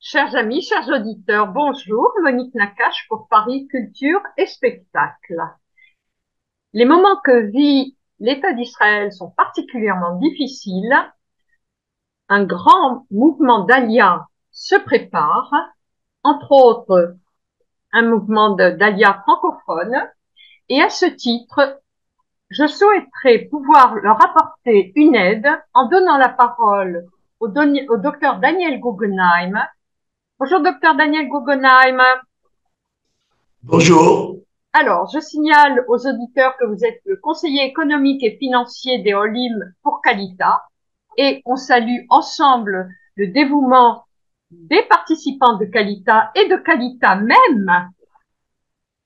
Chers amis, chers auditeurs, bonjour, Monique Nakache pour Paris Culture et Spectacle. Les moments que vit l'État d'Israël sont particulièrement difficiles. Un grand mouvement d'Alia se prépare, entre autres un mouvement d'Alia francophone, et à ce titre, je souhaiterais pouvoir leur apporter une aide en donnant la parole au docteur Daniel Guggenheim. Bonjour, docteur Daniel Guggenheim. Bonjour. Alors, je signale aux auditeurs que vous êtes le conseiller économique et financier des Olim pour Qualita et on salue ensemble le dévouement des participants de Qualita et de Qualita même.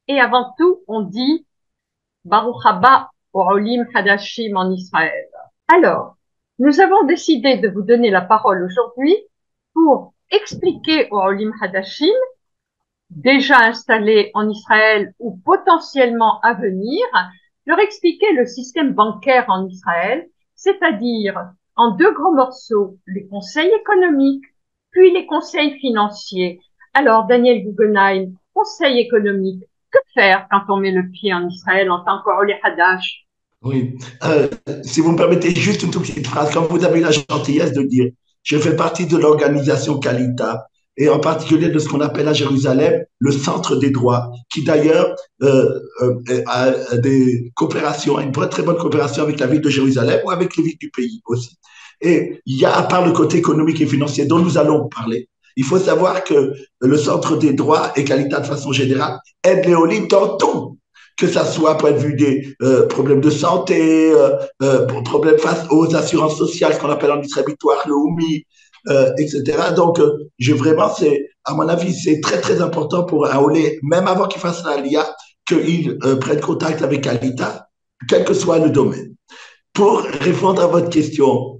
Et avant tout, on dit Baruch haba aux Olim Hadashim en Israël. Alors, nous avons décidé de vous donner la parole aujourd'hui pour expliquer aux Olim Hadashim déjà installés en Israël ou potentiellement à venir, leur expliquer le système bancaire en Israël, c'est-à-dire en deux grands morceaux, les conseils économiques, puis les conseils financiers. Alors, Daniel Guggenheim, conseil économique, que faire quand on met le pied en Israël en tant qu'Oli Hadash? Oui. Si vous me permettez juste une toute petite phrase, comme vous avez eu la gentillesse de dire, je fais partie de l'organisation Calita et en particulier de ce qu'on appelle à Jérusalem le Centre des droits, qui d'ailleurs a des coopérations, une très bonne coopération avec la ville de Jérusalem ou avec les villes du pays aussi. Et il y a, à part le côté économique et financier dont nous allons parler, il faut savoir que le Centre des droits et Calita de façon générale aide les Olim dans tout, que ça soit point de vue des problèmes de santé, problèmes face aux assurances sociales, ce qu'on appelle en Israël le OUMI, etc. Donc, vraiment, à mon avis, c'est très, très important pour un Olé, même avant qu'il fasse la LIA, qu'il prenne contact avec Alita, quel que soit le domaine. Pour répondre à votre question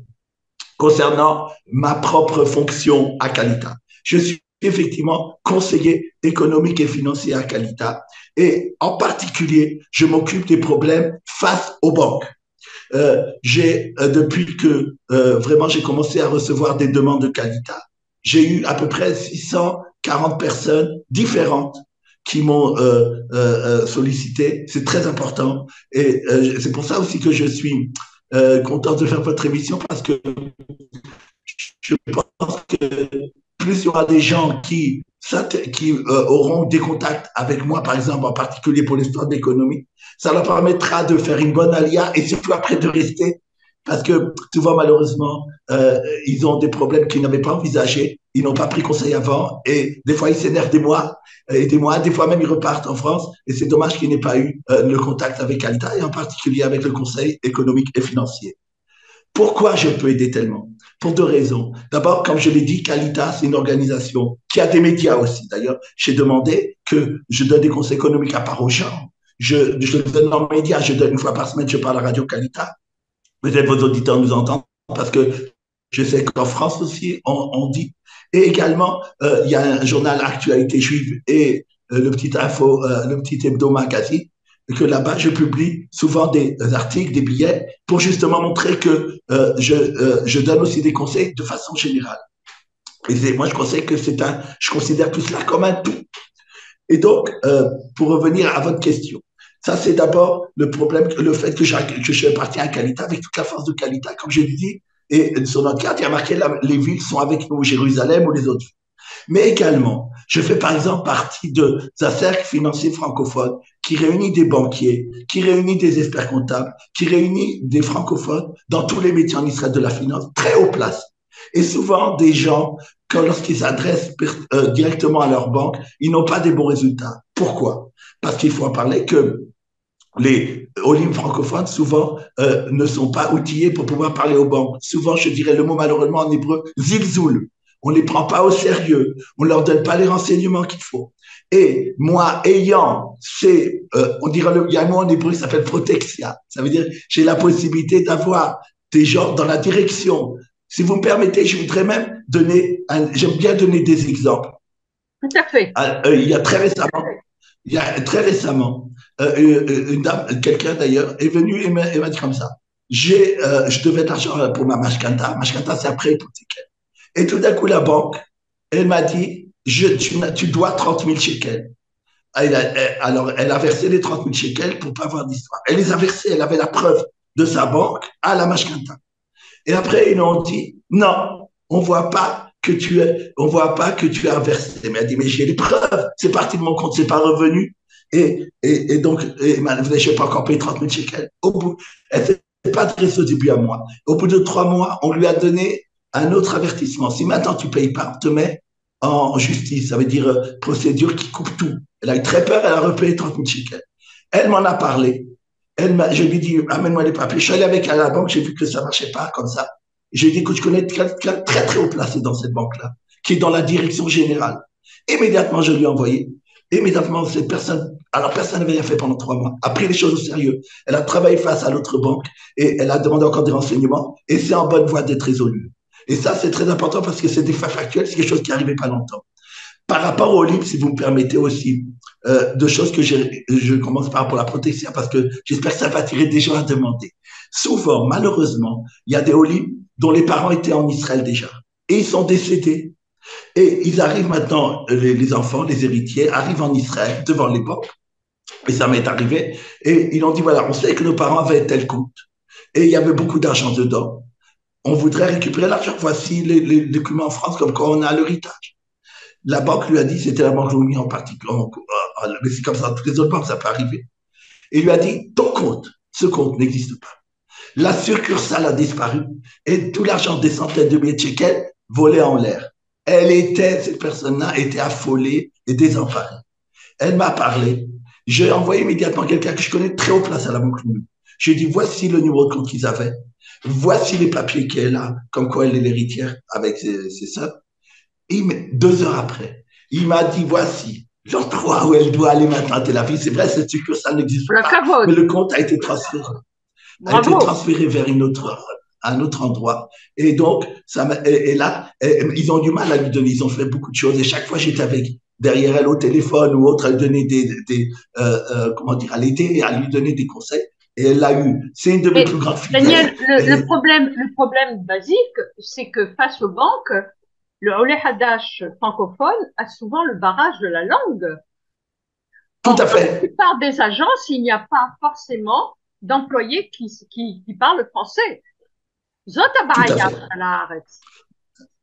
concernant ma propre fonction à Calita, je suis effectivement conseiller économique et financier à Calita. Et en particulier, je m'occupe des problèmes face aux banques. Depuis que vraiment j'ai commencé à recevoir des demandes de Calita, j'ai eu à peu près 640 personnes différentes qui m'ont sollicité. C'est très important. Et c'est pour ça aussi que je suis content de faire votre émission parce que je pense que plus il y aura des gens qui auront des contacts avec moi, par exemple, en particulier pour l'histoire d'économie, ça leur permettra de faire une bonne alia et surtout après de rester. Parce que souvent, malheureusement, ils ont des problèmes qu'ils n'avaient pas envisagés, ils n'ont pas pris conseil avant et des fois, ils s'énervent des mois, des fois même, ils repartent en France et c'est dommage qu'ils n'aient pas eu le contact avec Alta et en particulier avec le conseil économique et financier. Pourquoi je peux aider tellement? Pour deux raisons. D'abord, comme je l'ai dit, Calita, c'est une organisation qui a des médias aussi. D'ailleurs, j'ai demandé que je donne des conseils économiques à part aux gens. Je donne en médias, je donne une fois par semaine, je parle à Radio Calita. Peut-être vos auditeurs nous entendent parce que je sais qu'en France aussi, on dit. Et également, il y a un journal Actualité Juive et le petit hebdo magazine que là-bas, je publie souvent des articles, des billets, pour justement montrer que je donne aussi des conseils de façon générale. Et moi, je considère tout cela comme un tout. Et donc, pour revenir à votre question, ça, c'est d'abord le fait que je appartiens à Calita avec toute la force de Calita, comme je l'ai dit, et sur notre carte, il y a marqué les villes sont avec nous, Jérusalem ou les autres. Mais également, je fais par exemple partie d'un cercle financier francophone qui réunit des banquiers, qui réunit des experts comptables, qui réunit des francophones dans tous les métiers en Israël de la finance, très haut place. Et souvent, des gens, lorsqu'ils s'adressent directement à leur banque, ils n'ont pas des bons résultats. Pourquoi? Parce qu'il faut en parler que les Olim francophones, souvent, ne sont pas outillés pour pouvoir parler aux banques. Souvent, je dirais le mot malheureusement en hébreu, zilzoul. On ne les prend pas au sérieux. On ne leur donne pas les renseignements qu'il faut. Et moi, on dirait, il y a un mot en hébreu qui s'appelle protexia. Ça veut dire, j'ai la possibilité d'avoir des gens dans la direction. Si vous me permettez, je voudrais même j'aime bien donner des exemples. Tout à fait. Il y a très récemment, une dame, quelqu'un d'ailleurs, est venu et m'a dit comme ça. Je devais de l'argent pour ma mashkanta. Mashkanta, c'est après hypothécaire. Et tout d'un coup, la banque Elle m'a dit, tu dois 30 000 shekels. Alors, elle a versé les 30 000 shekels pour pas avoir d'histoire. Elle les a versés, elle avait la preuve de sa banque à la mashkanta. Et après, ils ont dit, non, on voit pas que tu as versé. Mais elle a dit, mais j'ai les preuves, c'est parti de mon compte, c'est pas revenu. Et donc, je n'ai pas encore payé 30 000 shekels. Au bout, elle s'est pas adressée au début à moi. Au bout de 3 mois, on lui a donné un autre avertissement. Si maintenant tu payes pas, on te met en justice. Ça veut dire procédure qui coupe tout. Elle a eu très peur, elle a repayé 30 000 shekels. Elle m'en a parlé. Je lui ai dit, amène-moi les papiers. Je suis allé avec elle à la banque, j'ai vu que ça marchait pas comme ça. J'ai dit que je connais quelqu'un très, très haut placé dans cette banque-là, qui est dans la direction générale. Immédiatement, je lui ai envoyé. Immédiatement, cette personne, alors personne n'avait rien fait pendant 3 mois, a pris les choses au sérieux. Elle a travaillé face à l'autre banque et elle a demandé encore des renseignements et c'est en bonne voie d'être résolu. Et ça, c'est très important parce que c'est des faits factuels, c'est quelque chose qui n'arrivait pas longtemps. Par rapport au livre, si vous me permettez aussi, deux choses que je commence par rapport à la protection parce que j'espère que ça va attirer des gens à demander. Souvent, malheureusement, il y a des Olim dont les parents étaient en Israël déjà et ils sont décédés. Et ils arrivent maintenant, les enfants, les héritiers, arrivent en Israël devant les banques, et ça m'est arrivé, et ils ont dit, voilà, on sait que nos parents avaient tel compte, et il y avait beaucoup d'argent dedans. On voudrait récupérer l'argent. Voici les documents en France, comme quoi on a l'héritage. La banque lui a dit, c'était la banque Leumi en particulier, mais c'est comme ça, dans toutes les autres banques, ça peut arriver. Et il lui a dit, ton compte, ce compte n'existe pas. La succursale a disparu et tout l'argent des centaines de milliers de shekels volait en l'air. Cette personne-là était affolée et désemparée. Elle m'a parlé. J'ai envoyé immédiatement quelqu'un que je connais très haut place à la banque Leumi. J'ai dit, voici le numéro de compte qu'ils avaient. Voici les papiers qu'elle a, comme quoi elle est l'héritière avec ses sœurs. 2 heures après, il m'a dit, voici l'endroit où elle doit aller maintenant à Tel Aviv. C'est vrai, cette succursale n'existe pas, mais le compte a été transféré. A été transféré vers un autre endroit. Et donc, et là, ils ont du mal à lui donner. Ils ont fait beaucoup de choses. Et chaque fois, j'étais derrière elle au téléphone ou autre, à lui donner comment dire, à l'aider, à lui donner des conseils. Et elle l'a eu. C'est une de mes plus grandes fidèles. Daniel, le problème basique, c'est que face aux banques, le Olé Hadash francophone a souvent le barrage de la langue. Tout à fait. Dans la plupart des agences, il n'y a pas forcément d'employés qui parlent français.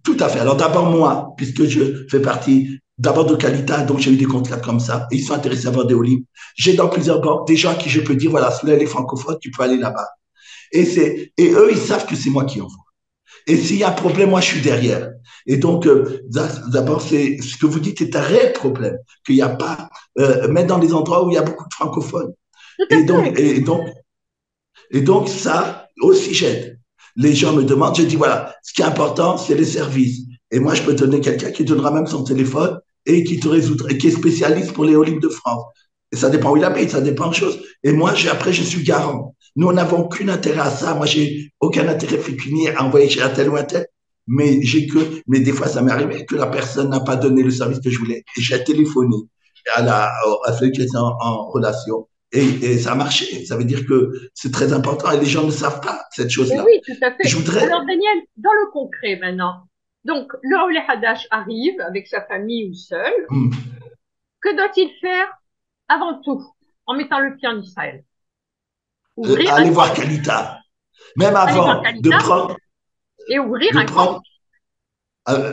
Tout à fait. Alors d'abord moi, puisque je fais partie d'abord de Qualita, donc j'ai eu des contrats comme ça, et ils sont intéressés à avoir des Olim. J'ai dans plusieurs banques des gens à qui je peux dire, voilà, celui-là il est francophone, tu peux aller là-bas. Et eux, ils savent que c'est moi qui envoie. Et s'il y a un problème, moi je suis derrière. Et donc, d'abord, c'est ce que vous dites est un réel problème, qu'il n'y a pas, même dans les endroits où il y a beaucoup de francophones. Et donc, ça aussi j'aide. Les gens me demandent, je dis voilà, ce qui est important, c'est les services. Et moi, je peux donner quelqu'un qui donnera même son téléphone et qui te résoudra, et qui est spécialiste pour les Olim de France. Et ça dépend où il habite, ça dépend de choses. Et moi, après, je suis garant. Nous, on n'avons aucun intérêt à ça. Moi, j'ai aucun intérêt pécuniaire à envoyer chez un tel ou un tel. Mais des fois, ça m'est arrivé que la personne n'a pas donné le service que je voulais. Et j'ai téléphoné à celui qui était en relation. Et ça a marché. Ça veut dire que c'est très important et les gens ne savent pas cette chose-là. Oui, tout à fait. Alors, Daniel, dans le concret maintenant, donc le Olé Hadash arrive avec sa famille ou seul. Que doit-il faire avant tout en mettant le pied en Israël? Aller voir Qualita. Même avant de prendre. Et ouvrir un compte.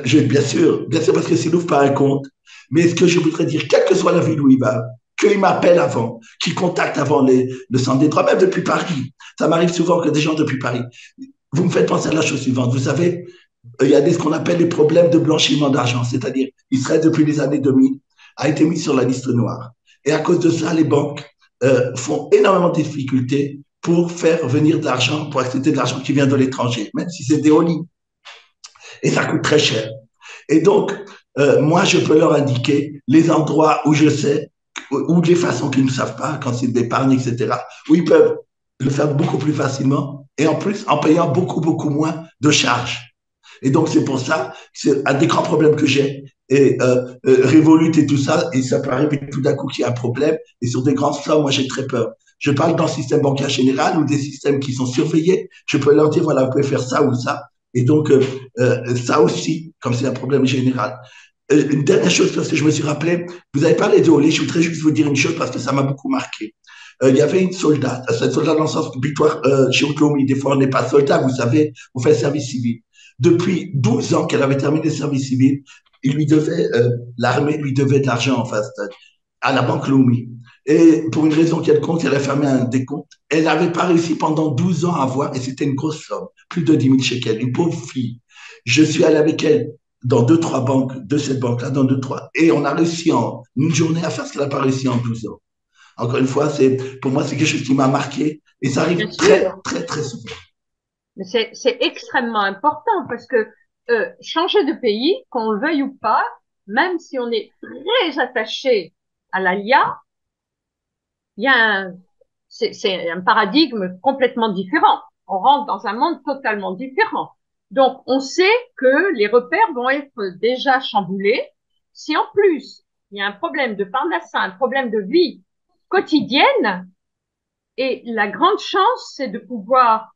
Bien sûr, parce que s'il n'ouvre pas un compte. Mais ce que je voudrais dire, quelle que soit la ville où il va, qu'il m'appelle avant, qu'il contacte avant le centre des droits, même depuis Paris. Ça m'arrive souvent que des gens depuis Paris. Vous me faites penser à la chose suivante. Vous savez, il y a ce qu'on appelle les problèmes de blanchiment d'argent, c'est-à-dire Israël, depuis les années 2000, a été mis sur la liste noire. Et à cause de ça, les banques font énormément de difficultés pour faire venir de l'argent, pour accepter de l'argent qui vient de l'étranger, même si c'est des hauts-lignes. Et ça coûte très cher. Et donc, moi, je peux leur indiquer les endroits où je sais, ou les façons qu'ils ne savent pas, quand c'est de l'épargne, etc., où ils peuvent le faire beaucoup plus facilement et en plus en payant beaucoup, beaucoup moins de charges. Et donc, c'est pour ça, c'est un des grands problèmes que j'ai. Et Revolut et tout ça, et ça peut arriver tout d'un coup qu'il y a un problème. Et sur des grandes sommes, moi, j'ai très peur. Je parle dans le système bancaire général ou des systèmes qui sont surveillés. Je peux leur dire, voilà, vous pouvez faire ça ou ça. Et donc, ça aussi, comme c'est un problème général. Une dernière chose, parce que je me suis rappelé, vous avez parlé de Oli, je voudrais juste vous dire une chose parce que ça m'a beaucoup marqué. Il y avait une soldate, cette soldate dans le sens que Victoire Chioukloumi, des fois on n'est pas soldat, vous savez, on fait service civil. Depuis 12 ans qu'elle avait terminé le service civil, l'armée lui devait de l'argent en face à la banque Loumi. Et pour une raison quelconque, elle a fermé un décompte. Elle n'avait pas réussi pendant 12 ans à avoir, et c'était une grosse somme, plus de 10 000 shekels, une pauvre fille. Je suis allé avec elle dans deux, trois banques, de cette banque-là, dans deux, trois, et on a réussi en une journée à faire ce qu'elle n'a pas réussi en 12 ans. Encore une fois, pour moi, c'est quelque chose qui m'a marqué, et ça arrive très, très, très souvent. Mais c'est extrêmement important parce que changer de pays, qu'on le veuille ou pas, même si on est très attaché à l'ALIA, il y a c'est un paradigme complètement différent. On rentre dans un monde totalement différent. Donc, on sait que les repères vont être déjà chamboulés. Si en plus, il y a un problème de parnassin, un problème de vie quotidienne, et la grande chance, c'est de pouvoir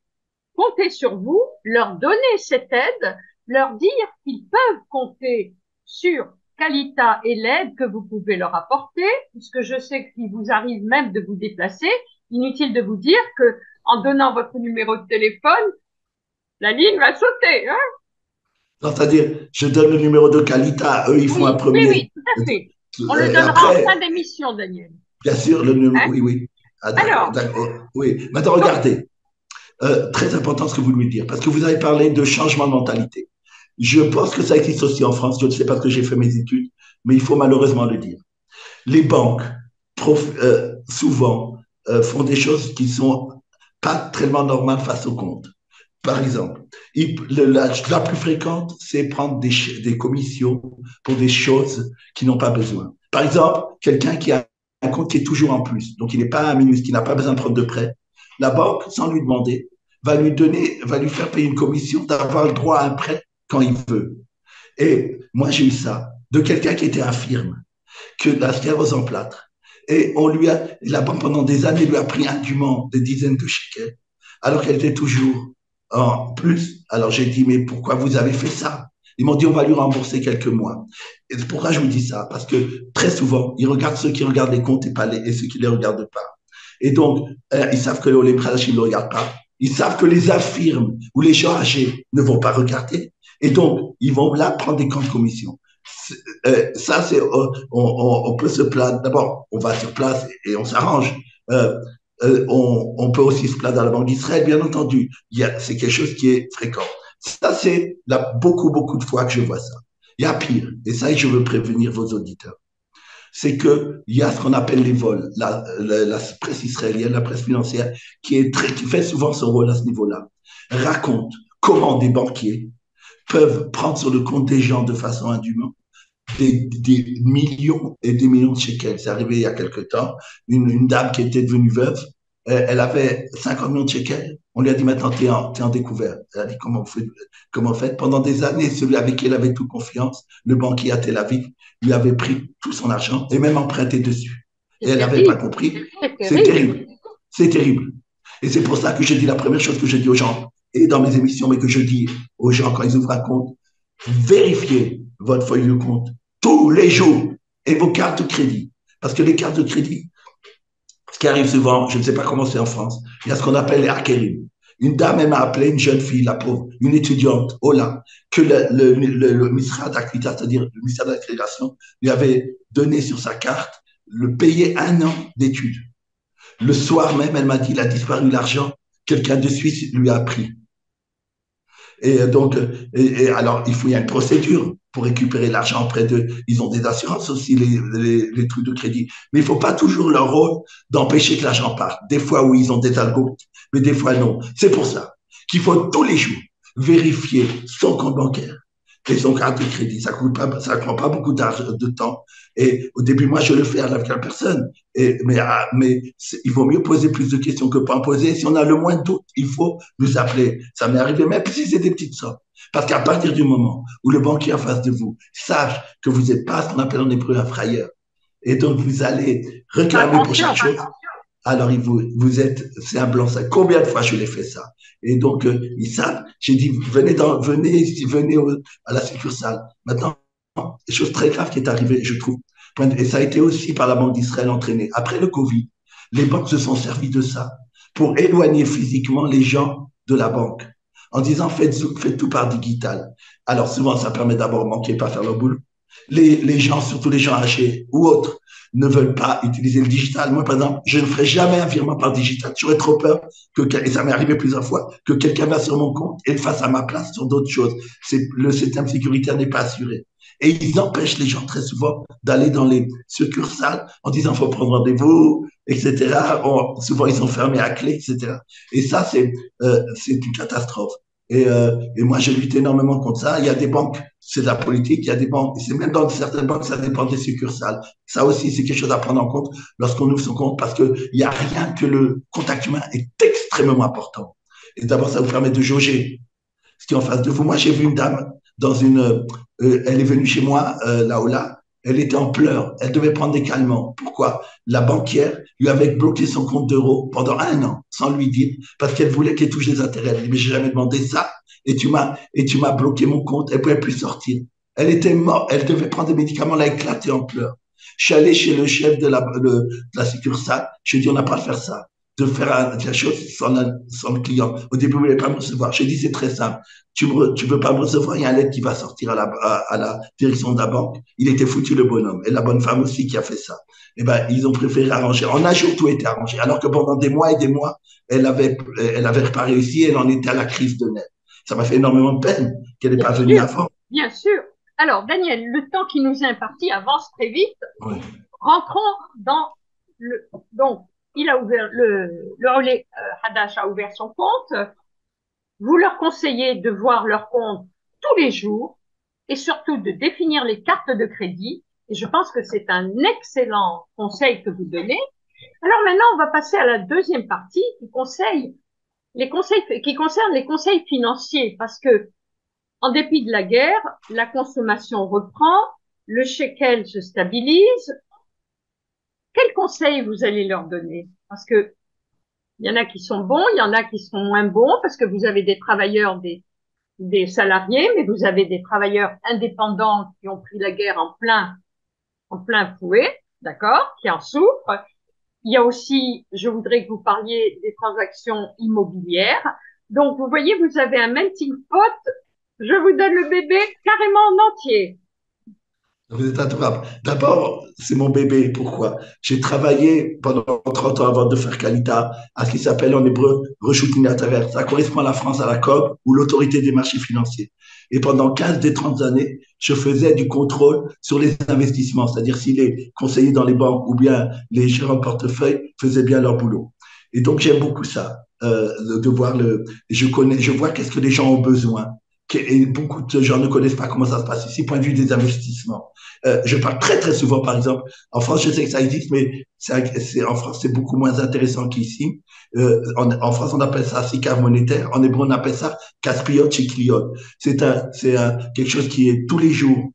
compter sur vous, leur donner cette aide, leur dire qu'ils peuvent compter sur Qualita et l'aide que vous pouvez leur apporter, puisque je sais qu'il vous arrive même de vous déplacer. Inutile de vous dire que en donnant votre numéro de téléphone, la ligne va sauter. Hein. C'est-à-dire, je donne le numéro de Qualita, eux, ils font un premier. Oui, tout à fait. On le donnera après, en fin d'émission, Daniel. Bien sûr, le numéro, Hein? oui, oui. Ah, Alors, oui. Maintenant, regardez, très important ce que vous lui dire, parce que vous avez parlé de changement de mentalité. Je pense que ça existe aussi en France, je ne sais pas parce que j'ai fait mes études, mais il faut malheureusement le dire. Les banques, souvent, font des choses qui sont pas tellement normales face au compte. Par exemple, la plus fréquente, c'est prendre des commissions pour des choses qui n'ont pas besoin. Par exemple, quelqu'un qui a un compte qui est toujours en plus, donc il n'est pas un minus, qui n'a pas besoin de prendre de prêt. La banque, sans lui demander, va lui faire payer une commission d'avoir le droit à un prêt quand il veut. Et moi, j'ai eu ça de quelqu'un qui était infirme, que la sclérose en plâtre. Et la banque, pendant des années, lui a pris indûment des dizaines de shekels, alors qu'elle était toujours en plus. Alors j'ai dit, mais pourquoi vous avez fait ça? Ils m'ont dit, on va lui rembourser quelques mois. Et pourquoi je vous dis ça? Parce que très souvent, ils regardent ceux qui regardent les comptes et ceux qui ne les regardent pas. Et donc, ils savent que les Pradash ne le regardent pas. Ils savent que les infirmes ou les gens âgés ne vont pas regarder. Et donc, ils vont là prendre des comptes de commission. Ça, on peut se plaindre. D'abord, on va sur place et on s'arrange. On peut aussi se plaindre à la Banque d'Israël, bien entendu. C'est quelque chose qui est fréquent. Ça, c'est beaucoup, beaucoup de fois que je vois ça. Il y a pire, et ça, je veux prévenir vos auditeurs. C'est qu'il y a ce qu'on appelle les vols. La presse israélienne, la presse financière, qui fait souvent son rôle à ce niveau-là, raconte comment des banquiers peuvent prendre sur le compte des gens de façon indûment des millions et des millions de shekels. C'est arrivé il y a quelque temps. Une dame qui était devenue veuve, elle avait 50 millions de shekels. On lui a dit maintenant, t'es en découvert. Elle a dit comment vous faites? Pendant des années, celui avec qui elle avait toute confiance, le banquier à Tel Aviv, lui avait pris tout son argent et même emprunté dessus. Et elle n'avait pas compris. C'est terrible. C'est terrible. Et c'est pour ça que je dis la première chose que je dis aux gens, et dans mes émissions, mais que je dis aux gens quand ils ouvrent un compte, vérifiez votre feuille de compte tous les jours et vos cartes de crédit. Parce que les cartes de crédit, ce qui arrive souvent, je ne sais pas comment c'est en France, il y a ce qu'on appelle les hakerim. Une dame, elle m'a appelé, une jeune fille, la pauvre, une étudiante, Ola, que le ministère d'Akrita, c'est-à-dire le ministère de l'Intégration, lui avait donné sur sa carte le payer 1 an d'études. Le soir même, elle m'a dit, il a disparu l'argent, quelqu'un de Suisse lui a pris. Et donc, alors, il y a une procédure pour récupérer l'argent auprès d'eux. Ils ont des assurances aussi, les trucs de crédit. Mais il ne faut pas toujours leur rôle d'empêcher que l'argent parte. Des fois, oui, ils ont des algos, mais des fois, non. C'est pour ça qu'il faut tous les jours vérifier son compte bancaire et son carte de crédit. Ça ne prend pas beaucoup de temps. Et au début, moi, je le fais avec la personne. Mais il vaut mieux poser plus de questions que pas en poser. Si on a le moins de doute, il faut nous appeler. Ça m'est arrivé, même si c'est des petites sommes. Parce qu'à partir du moment où le banquier en face de vous sache que vous n'êtes pas ce qu'on appelle en hébreu un frayeur, et donc vous allez réclamer pour chaque chose, Alors vous êtes, c'est un blanc-seing. Combien de fois je l'ai fait ça? Et donc, ils savent. J'ai dit, venez à la succursale. Maintenant, chose très grave qui est arrivée, je trouve. Et ça a été aussi par la Banque d'Israël entraînée. Après le Covid, les banques se sont servies de ça pour éloigner physiquement les gens de la banque en disant faites tout par digital. Alors souvent, ça permet d'abord de manquer, pas faire leur boulot. Les gens, surtout les gens âgés ou autres, ne veulent pas utiliser le digital. Moi, par exemple, je ne ferai jamais un virement par digital. J'aurais trop peur et ça m'est arrivé plusieurs fois, que quelqu'un va sur mon compte et le fasse à ma place sur d'autres choses. Le système sécuritaire n'est pas assuré. Et ils empêchent les gens très souvent d'aller dans les succursales en disant faut prendre rendez-vous, etc. Souvent, ils sont fermés à clé, etc. Et ça, c'est une catastrophe. Et moi, j'ai lutté énormément contre ça. Il y a des banques, c'est de la politique, il y a des banques, c'est même dans certaines banques, ça dépend des succursales. Ça aussi, c'est quelque chose à prendre en compte lorsqu'on ouvre son compte parce qu'il n'y a rien que le contact humain est extrêmement important. Et d'abord, ça vous permet de jauger ce qui est en face de vous. Moi, j'ai vu une dame elle est venue chez moi, là, elle était en pleurs. Elle devait prendre des calmants. Pourquoi? La banquière lui avait bloqué son compte d'euros pendant 1 an, sans lui dire, parce qu'elle voulait qu'elle touche des intérêts. Elle dit, mais j'ai jamais demandé ça. Et tu m'as bloqué mon compte. Elle pouvait plus sortir. Elle était morte. Elle devait prendre des médicaments. Elle a éclaté en pleurs. Je suis allé chez le chef de la succursale. Je lui ai dit, on n'a pas à faire ça de faire la chose sans le client. Au début, vous ne voulez pas me recevoir. J'ai dit, c'est très simple. Tu veux pas me recevoir, il y a un lettre qui va sortir à la direction de la banque. Il était foutu le bonhomme. Et la bonne femme aussi qui a fait ça. Eh ben, ils ont préféré arranger. En un jour, tout était arrangé. Alors que pendant des mois et des mois, elle avait pas réussi, elle en était à la crise de nerfs. Ça m'a fait énormément de peine qu'elle n'ait Bien pas venu sûr, avant. bien sûr. Alors, Daniel, le temps qui nous est imparti avance très vite. Oui. Rentrons dans donc, il a ouvert le relais Hadash a ouvert son compte. Vous leur conseillez de voir leur compte tous les jours et surtout de définir les cartes de crédit. Et je pense que c'est un excellent conseil que vous donnez. Alors maintenant, on va passer à la deuxième partie qui concerne les conseils financiers parce que en dépit de la guerre, la consommation reprend, le shekel se stabilise. Quels conseils vous allez leur donner? Parce que il y en a qui sont bons, il y en a qui sont moins bons, parce que vous avez des travailleurs, des salariés, mais vous avez des travailleurs indépendants qui ont pris la guerre en plein fouet, d'accord, qui en souffrent. Il y a aussi, je voudrais que vous parliez des transactions immobilières. Donc, vous voyez, vous avez un melting pot. Je vous donne le bébé carrément en entier. Vous êtes adorable. D'abord, c'est mon bébé. Pourquoi? J'ai travaillé pendant 30 ans avant de faire Kalita à ce qui s'appelle en hébreu Reshutim Ataver. Ça correspond à la France, à la COB ou l'autorité des marchés financiers. Et pendant 15 des 30 années, je faisais du contrôle sur les investissements, c'est-à-dire si les conseillers dans les banques ou bien les gérants de portefeuille faisaient bien leur boulot. Et donc, j'aime beaucoup ça, de voir je vois qu'est-ce que les gens ont besoin. Et beaucoup de gens ne connaissent pas comment ça se passe ici, point de vue des investissements. Je parle très très souvent, par exemple, en France, je sais que ça existe, mais en France, c'est beaucoup moins intéressant qu'ici. En France, on appelle ça SICAV monétaire. En hébreu, on appelle ça Caspiot Chikliot. Quelque chose qui est tous les jours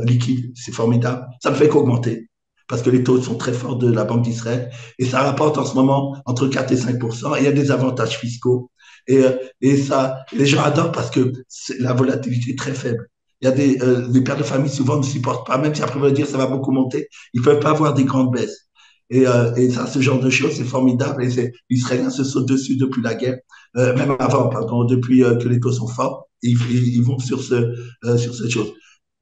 liquide. C'est formidable. Ça ne fait qu'augmenter parce que les taux sont très forts de la Banque d'Israël et ça rapporte en ce moment entre 4 et 5 et il y a des avantages fiscaux. Et ça, les gens adorent parce que la volatilité est très faible. Il y a des pères de famille souvent ne supportent pas, même si après on va dire ça va beaucoup monter, ils peuvent pas avoir des grandes baisses. Et ça, ce genre de choses, c'est formidable. Et les Israéliens se sautent dessus depuis la guerre, même avant, pardon, depuis que les taux sont forts, ils vont sur cette chose.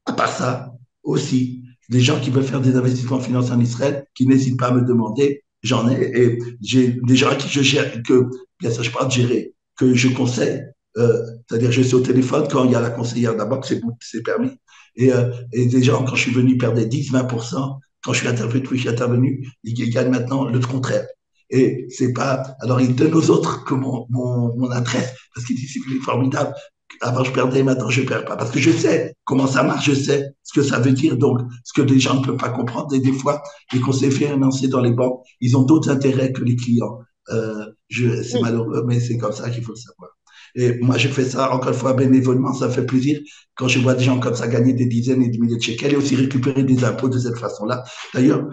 À part ça, aussi, les gens qui veulent faire des investissements financiers en Israël, qui n'hésitent pas à me demander, j'en ai, et j'ai des gens à qui je gère, que, bien sûr, je parle de gérer, que je conseille. C'est-à-dire, je suis au téléphone quand il y a la conseillère d'abord, c'est permis. Et des gens, quand je suis venu, perdaient 10-20%. Quand je suis intervenu, ils gagnent maintenant le contraire. Et c'est pas, alors ils donnent aux autres que mon adresse, parce qu'ils disent c'est formidable. Avant, je perdais, maintenant, je perds pas. Parce que je sais comment ça marche, je sais ce que ça veut dire. Donc, ce que les gens ne peuvent pas comprendre. Et des fois, les conseillers financiers dans les banques, ils ont d'autres intérêts que les clients. C'est Oui. malheureux, mais c'est comme ça qu'il faut le savoir. Et moi, je fais ça, encore une fois, bénévolement, ça me fait plaisir quand je vois des gens comme ça gagner des dizaines et des milliers de shekels et aussi récupérer des impôts de cette façon-là. D'ailleurs,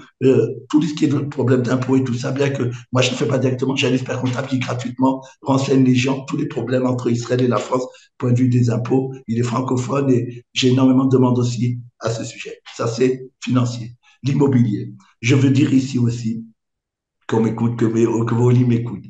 tout ce qui est de problème d'impôts et tout ça, bien que moi, je ne fais pas directement, j'ai un expert comptable qui gratuitement renseigne les gens, tous les problèmes entre Israël et la France, point de vue des impôts. Il est francophone et j'ai énormément de demandes aussi à ce sujet. Ça, c'est financier. L'immobilier. Je veux dire ici aussi, qu'on m'écoute, que vos livres m'écoutent.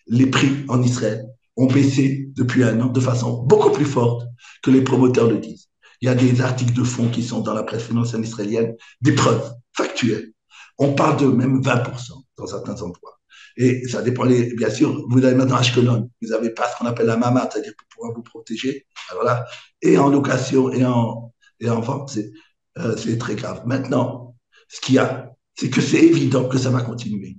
Les prix en Israël ont baissé depuis un an de façon beaucoup plus forte que les promoteurs le disent. Il y a des articles de fond qui sont dans la presse financière israélienne, des preuves factuelles. On parle de même 20% dans certains endroits. Et ça dépend, bien sûr, vous avez maintenant Ashkelon, vous n'avez pas ce qu'on appelle la mama, c'est-à-dire pour pouvoir vous protéger. Alors là, et en location et en vente, c'est très grave. Maintenant, ce qu'il y a, c'est que c'est évident que ça va continuer.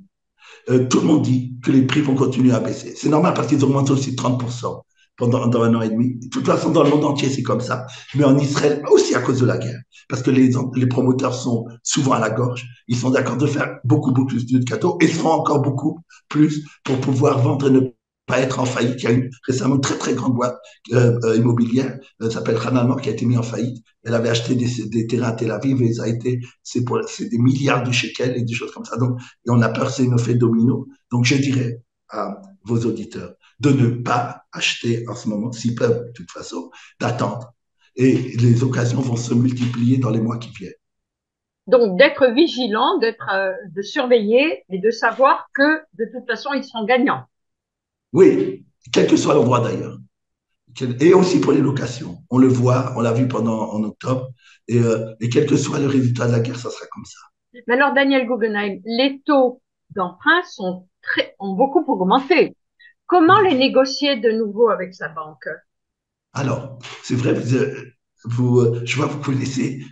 Tout le monde dit que les prix vont continuer à baisser. C'est normal parce qu'ils augmentent aussi de 30% dans un an et demi. De toute façon, dans le monde entier, c'est comme ça. Mais en Israël, aussi à cause de la guerre. Parce que les promoteurs sont souvent à la gorge. Ils sont d'accord de faire beaucoup, beaucoup plus de cadeaux et feront encore beaucoup plus pour pouvoir vendre et ne pas être en faillite. Il y a eu récemment une très, très grande boîte immobilière, s'appelle Hanalmor, qui a été mise en faillite. Elle avait acheté des terrains à Tel Aviv et ça a été, c'est des milliards de shekels et des choses comme ça. Donc, et on a peur, c'est un effet domino. Donc, je dirais à vos auditeurs de ne pas acheter en ce moment, s'ils peuvent, de toute façon, d'attendre. Et les occasions vont se multiplier dans les mois qui viennent. Donc, d'être vigilant, de surveiller et de savoir que, de toute façon, ils seront gagnants. Oui, quel que soit l'endroit d'ailleurs. Et aussi pour les locations. On le voit, on l'a vu en octobre. Et quel que soit le résultat de la guerre, ça sera comme ça. Mais alors, Daniel Guggenheim, les taux d'emprunt ont beaucoup augmenté. Comment les négocier de nouveau avec sa banque? Alors, c'est vrai, je vois que vous connaissez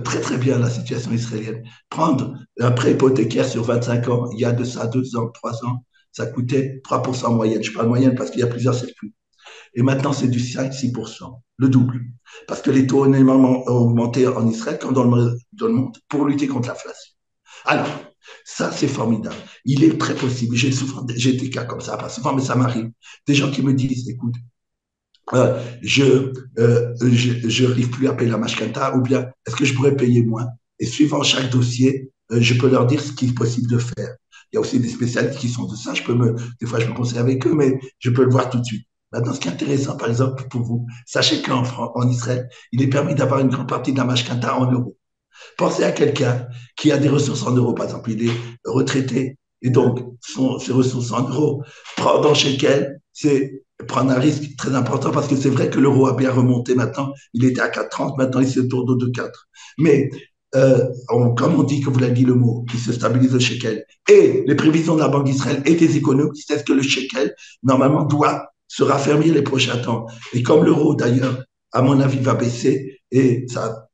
très très bien la situation israélienne. Prendre un prêt hypothécaire sur 25 ans, il y a de ça 2 ans, 3 ans, ça coûtait 3% en moyenne. Je parle moyenne parce qu'il y a plusieurs circuits. Et maintenant, c'est du 5-6%, le double. Parce que les taux ont énormément augmenté en Israël comme dans le monde pour lutter contre l'inflation. Alors, ça, c'est formidable. Il est très possible. J'ai des cas comme ça, pas souvent, mais ça m'arrive. Des gens qui me disent, écoute, je n'arrive plus à payer la mashkanta, ou bien est-ce que je pourrais payer moins? Et suivant chaque dossier, je peux leur dire ce qui est possible de faire. Il y a aussi des spécialistes qui sont de ça. Des fois, je me conseille avec eux, mais je peux le voir tout de suite. Maintenant, ce qui est intéressant, par exemple, pour vous, sachez en Israël, il est permis d'avoir une grande partie de la mashkanta en euros. Pensez à quelqu'un qui a des ressources en euros, par exemple, il est retraité, et donc ses ressources en euros, prendre en shekel, c'est prendre un risque très important parce que c'est vrai que l'euro a bien remonté maintenant. Il était à 4,30, maintenant il se tourne de 4. Mais comme on dit, que vous l'avez dit le mot, il se stabilise le shekel. Et les prévisions de la Banque d'Israël et des économistes c'est que le shekel, normalement, doit se raffermir les prochains temps. Et comme l'euro, d'ailleurs, à mon avis, va baisser, et ça,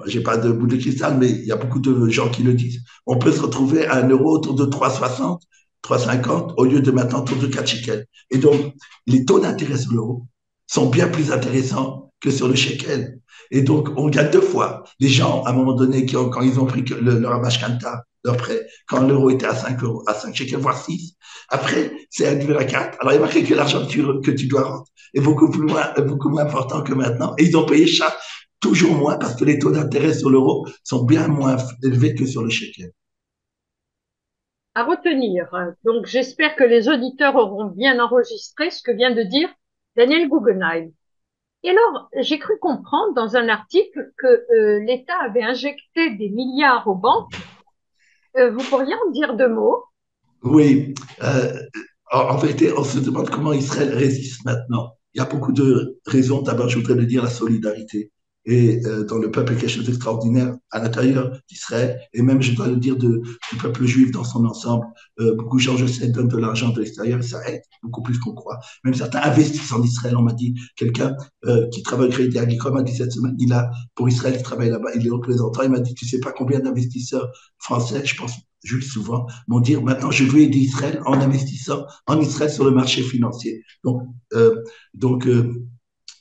j'ai pas de bout de cristal, mais il y a beaucoup de gens qui le disent. On peut se retrouver à 1 euro autour de 3,60, 3,50 au lieu de maintenant autour de 4 shekels. Et donc, les taux d'intérêt sur l'euro sont bien plus intéressants que sur le shekel. Et donc, on gagne 2 fois. Les gens, à un moment donné, quand ils ont pris leur mashkanta, leur prêt, quand l'euro était à 5 euros, à 5 shekels, voire 6, après, c'est à 4. Alors, il y a marqué que l'argent que tu dois rendre est beaucoup moins important que maintenant. Et ils ont payé toujours moins parce que les taux d'intérêt sur l'euro sont bien moins élevés que sur le shekel. À retenir. Donc, j'espère que les auditeurs auront bien enregistré ce que vient de dire Daniel Guggenheim. Et alors, j'ai cru comprendre dans un article que l'État avait injecté des milliards aux banques. Vous pourriez en dire 2 mots? Oui, en vérité, on se demande comment Israël résiste maintenant. Il y a beaucoup de raisons. D'abord, je voudrais le dire, la solidarité. Et dans le peuple, quelque chose d'extraordinaire à l'intérieur d'Israël, et même, je dois le dire, du peuple juif dans son ensemble. Beaucoup de gens, je sais, donnent de l'argent de l'extérieur, et ça aide beaucoup plus qu'on croit. Même certains investissent en Israël. On m'a dit, quelqu'un qui travaille au Crédit Agricole m'a dit cette semaine, pour Israël, il travaille là-bas, il est représentant, il m'a dit, tu sais pas combien d'investisseurs français, je pense juste souvent, vont dire maintenant je veux aider Israël en investissant en Israël sur le marché financier. Donc,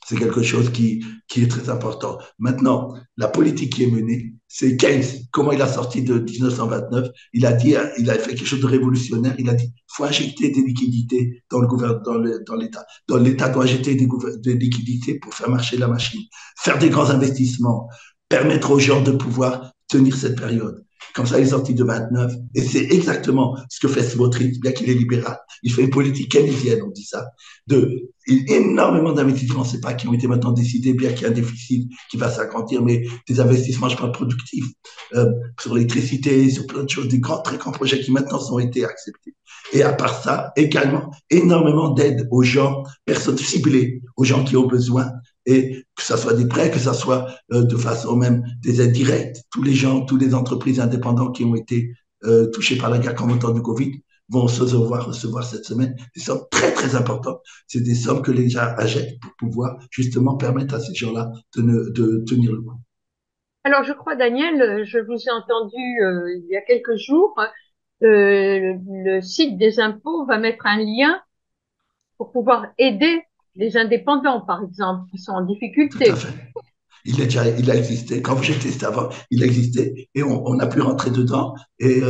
C'est quelque chose qui est très important. Maintenant, la politique qui est menée, c'est Keynes. Comment il a sorti de 1929? Il a dit, il a fait quelque chose de révolutionnaire. Il a dit, faut injecter des liquidités dans le gouvernement, dans l'État. Dans l'État doit injecter des liquidités pour faire marcher la machine, faire des grands investissements, permettre aux gens de pouvoir tenir cette période. Comme ça, il est sorti de 29. Et c'est exactement ce que fait Smotrich, bien qu'il est libéral. Il fait une politique keynésienne, on dit ça, de énormément d'investissements, c'est pas qui ont été maintenant décidés, bien qu'il y ait un déficit qui va s'agrandir, mais des investissements, je parle productifs, sur l'électricité, sur plein de choses, des grands, très grands projets qui maintenant ont été acceptés. Et à part ça, également, énormément d'aide aux gens, personnes ciblées, aux gens qui ont besoin, et que ce soit des prêts, que ce soit de façon même des aides directes. Tous les gens, toutes les entreprises indépendantes qui ont été touchées par la guerre comme au temps du Covid vont recevoir cette semaine des sommes très, très importantes. C'est des sommes que les gens achètent pour pouvoir justement permettre à ces gens-là de tenir le coup. Alors, je crois, Daniel, je vous ai entendu il y a quelques jours, le site des impôts va mettre un lien pour pouvoir aider les indépendants, par exemple, qui sont en Tout à difficulté. fait. Il a existé. Quand j'ai testé avant, il existait et on a pu rentrer dedans. Et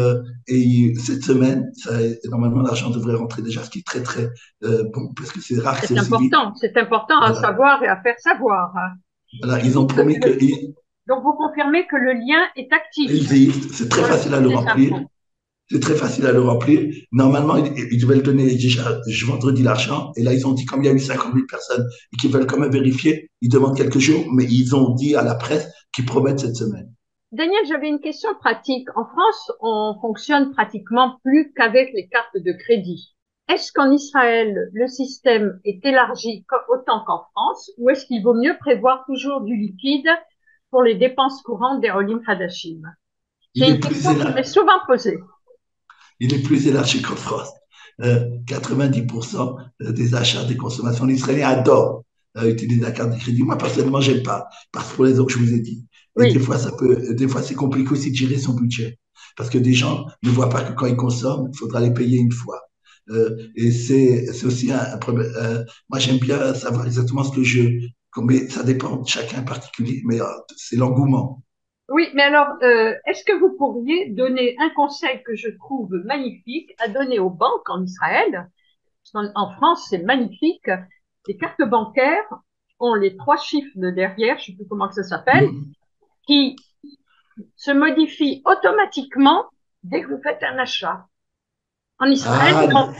cette semaine, normalement, l'argent devrait rentrer déjà, ce qui est très, très bon, parce que c'est rare que c'est aussi vite. C'est important à Voilà. savoir et à faire savoir. Voilà. Ils ont Donc, promis que donc, vous confirmez que le lien est actif il existe. C'est très sur le facile à site le des remplir. impôts. C'est très facile à le remplir. Normalement, ils devaient le donner déjà vendredi l'argent. Et là, ils ont dit, comme il y a eu 50 000 personnes et qui veulent quand même vérifier, ils demandent quelques jours, mais ils ont dit à la presse qu'ils promettent cette semaine. Daniel, j'avais une question pratique. En France, on fonctionne pratiquement plus qu'avec les cartes de crédit. Est-ce qu'en Israël, le système est élargi autant qu'en France, ou est-ce qu'il vaut mieux prévoir toujours du liquide pour les dépenses courantes des Olim Hadashim? C'est Il est une plus question qui m'est élargi, souvent posée. il est plus élargi qu'en France. 90% des achats, des consommations, les Israéliens adorent utiliser la carte de crédit. Moi, personnellement, j'aime pas, parce que pour les raisons que je vous ai dit. Et Oui, des fois, c'est compliqué aussi de gérer son budget. Parce que des gens ne voient pas que quand ils consomment, il faudra les payer une fois. Et c'est aussi un problème. Moi, j'aime bien savoir exactement ce que mais ça dépend de chacun en particulier, mais c'est l'engouement. oui, mais alors, est-ce que vous pourriez donner un conseil que je trouve magnifique à donner aux banques en Israël? Parce qu'en France, c'est magnifique. Les cartes bancaires ont les trois chiffres de derrière, je ne sais plus comment que ça s'appelle, Mmh. qui se modifient automatiquement dès que vous faites un achat. En Israël, Ah, non.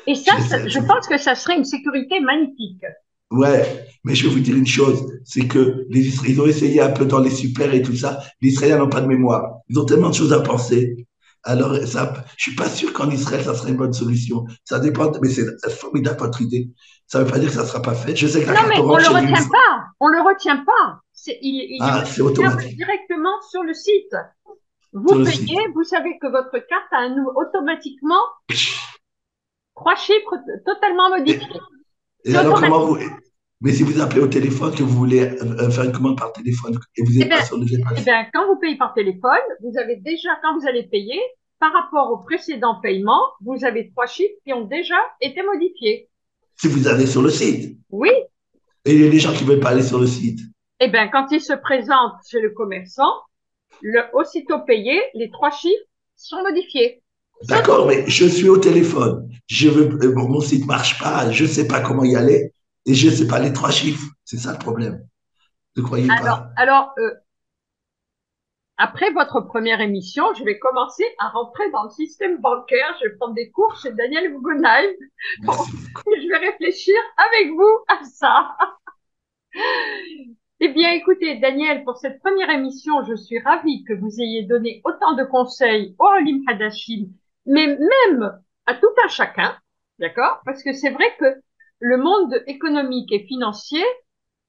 Et ça, je sais, je pense que ça serait une sécurité magnifique. ouais, mais je vais vous dire une chose, c'est que ils ont essayé un peu dans les super et tout ça. Les Israéliens n'ont pas de mémoire. Ils ont tellement de choses à penser. Alors, ça, je suis pas sûr qu'en Israël, ça serait une bonne solution. Ça dépend, mais c'est formidable votre idée. Ça veut pas dire que ça sera pas fait. Je sais que la Non, carte mais on orange, le j'ai vu une retient fois. pas. On le retient pas. Il est Ah, c'est modifiable automatique directement sur le site. sur Vous le payez, site. vous savez que votre carte a automatiquement trois chiffres totalement Et, modifiés. et C'est alors, comment automatique. vous, mais si vous appelez au téléphone, que vous voulez faire une commande par téléphone et vous Eh n'êtes pas bien, sur le eh GPS, bien, quand vous payez par téléphone, vous avez déjà, quand vous allez payer, par rapport au précédent paiement, vous avez trois chiffres qui ont déjà été modifiés. si vous allez sur le site, Oui, et il y a des gens qui ne veulent pas aller sur le site. eh bien, quand il se présente chez le commerçant, aussitôt payé, les trois chiffres sont modifiés. C'est D'accord, automatique. mais je suis au téléphone. Mon site marche pas. Je sais pas comment y aller et je sais pas les trois chiffres. C'est ça le problème. Ne croyez pas. Alors, après votre première émission, je vais commencer à rentrer dans le système bancaire. Je vais prendre des cours chez Daniel Guggenheim. Merci beaucoup. Je vais réfléchir avec vous à ça. Eh bien, écoutez, Daniel, pour cette première émission, je suis ravie que vous ayez donné autant de conseils au Olim Hadashim, mais même à tout un chacun, d'accord? Parce que c'est vrai que le monde économique et financier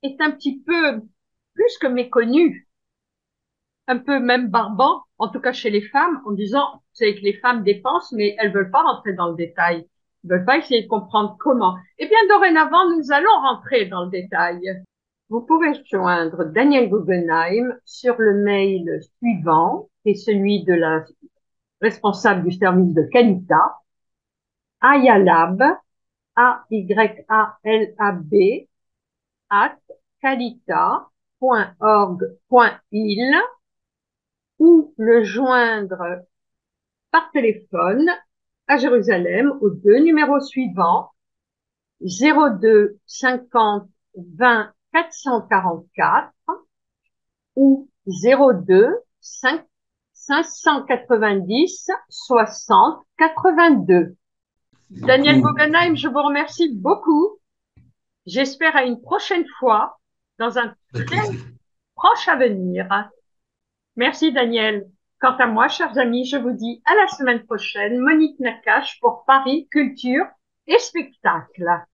est un petit peu plus que méconnu, un peu même barbant, en tout cas chez les femmes, en disant, vous savez que les femmes dépensent, mais elles veulent pas rentrer dans le détail. Elles veulent pas essayer de comprendre comment. Eh bien, dorénavant, nous allons rentrer dans le détail. Vous pouvez joindre Daniel Guggenheim sur le mail suivant, qui est celui de la responsable du service de Qualita, ayalab, A-Y-A-L-A-B, @calita.org.il ou le joindre par téléphone à Jérusalem aux deux numéros suivants 02 50 20 444 ou 02 5 590 60 82. Daniel Guggenheim, je vous remercie beaucoup. J'espère à une prochaine fois dans un très proche avenir. Merci Daniel. Quant à moi, chers amis, je vous dis à la semaine prochaine. Monique Nakache pour Paris, Culture et Spectacle.